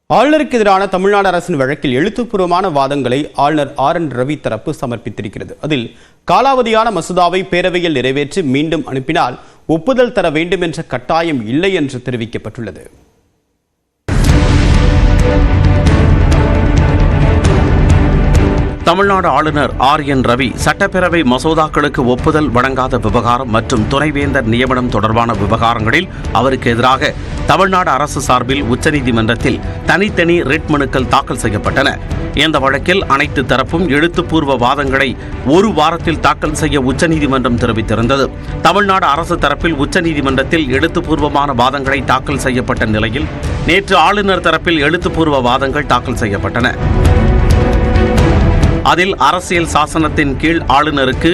ஆளுநருக்கு எதிரான தமிழ்நாடு அரசின் வழக்கில் எழுத்துப்பூர்வமான வாதங்களை ஆளுநர் RN ரவி தரப்பு சமர்ப்பித்திருக்கிறது. அதில் காலாவதியான மசோதாவை பேரவையில் நிறைவேற்றி மீண்டும் அனுப்பினால் ஒப்புதல் தர வேண்டும் என்ற கட்டாயம் இல்லை என்று தெரிவிக்கப்பட்டுள்ளது. தமிழ்நாடு ஆளுநர் RN ரவி சட்டப்பேரவை மசோதாக்களுக்கு ஒப்புதல் வழங்காத விவகாரம் மற்றும் துணைவேந்தர் நியமனம் தொடர்பான விவகாரங்களில் அவருக்கு எதிராக தமிழ்நாடு அரசு சார்பில் உச்சநீதிமன்றத்தில் தனித்தனி ரிட் மனுக்கள் தாக்கல் செய்யப்பட்டன. இந்த வழக்கில் அனைத்து தரப்பும் எழுத்துப்பூர்வ வாதங்களை ஒரு வாரத்தில் தாக்கல் செய்ய உச்சநீதிமன்றம் தெரிவித்திருந்தது. தமிழ்நாடு அரசு தரப்பில் உச்சநீதிமன்றத்தில் எழுத்துப்பூர்வமான வாதங்களை தாக்கல் செய்யப்பட்ட நிலையில் நேற்று ஆளுநர் தரப்பில் எழுத்துப்பூர்வ வாதங்கள் தாக்கல் செய்யப்பட்டன. அதில் அரசியல் சாசனத்தின் கீழ் ஆளுநருக்கு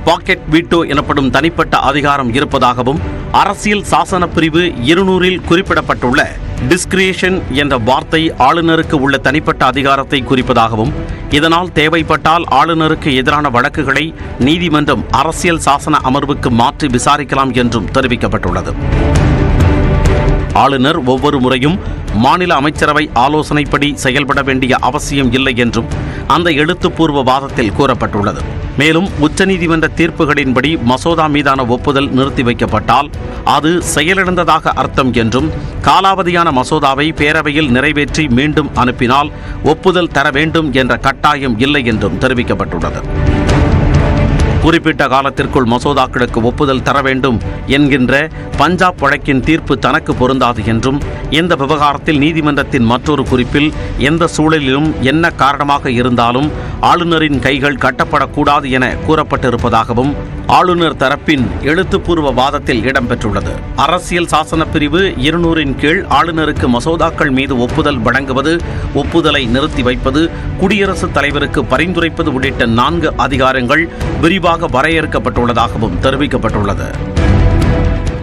பாக்கெட் வீட்டோ எனப்படும் தனிப்பட்ட அதிகாரம் இருப்பதாகவும், அரசியல் சாசன பிரிவு 200 குறிப்பிடப்பட்டுள்ள டிஸ்கிரியேஷன் என்ற வார்த்தை ஆளுநருக்கு உள்ள தனிப்பட்ட அதிகாரத்தை குறிப்பதாகவும், இதனால் தேவைப்பட்டால் ஆளுநருக்கு எதிரான வழக்குகளை நீதிமன்றம் அரசியல் சாசன அமர்வுக்கு மாற்றி விசாரிக்கலாம் என்றும் தெரிவிக்கப்பட்டுள்ளது. ஆளுநர் ஒவ்வொரு முறையும் மாநில அமைச்சரவை ஆலோசனைப்படி செயல்பட வேண்டிய அவசியம் இல்லை என்றும் அந்த எழுத்துப்பூர்வ வாதத்தில் கூறப்பட்டுள்ளது. மேலும் உச்சநீதிமன்ற தீர்ப்புகளின்படி மசோதா மீதான ஒப்புதல் நிறுத்தி வைக்கப்பட்டால் அது செயலிழந்ததாக அர்த்தம் என்றும், காலாவதியான மசோதாவை பேரவையில் நிறைவேற்றி மீண்டும் அனுப்பினால் ஒப்புதல் தர வேண்டும் என்ற கட்டாயம் இல்லை என்றும் தெரிவிக்கப்பட்டுள்ளது. குறிப்பிட்ட காலத்திற்குள் மசோதாக்களுக்கு ஒப்புதல் தர வேண்டும் என்கின்ற பஞ்சாப் வழக்கின் தீர்ப்பு தனக்கு பொருந்தாது என்றும், இந்த விவகாரத்தில் நீதிமன்றத்தின் மற்றொரு குறிப்பில் எந்த சூழலிலும் என்ன காரணமாக இருந்தாலும் ஆளுநரின் கைகள் கட்டப்படக்கூடாது என கூறப்பட்டிருப்பதாகவும் ஆளுநர் தரப்பின் எழுத்துப்பூர்வ வாதத்தில் இடம்பெற்றுள்ளது. அரசியல் சாசன பிரிவு 200 கீழ் ஆளுநருக்கு மசோதாக்கள் மீது ஒப்புதல் வழங்குவது, ஒப்புதலை நிறுத்தி வைப்பது, குடியரசுத் தலைவருக்கு பரிந்துரைப்பது உள்ளிட்ட 4 அதிகாரங்கள் விரிவாக வரையறுக்கப்பட்டுள்ளதாகவும் தெரிவிக்கப்பட்டுள்ளது.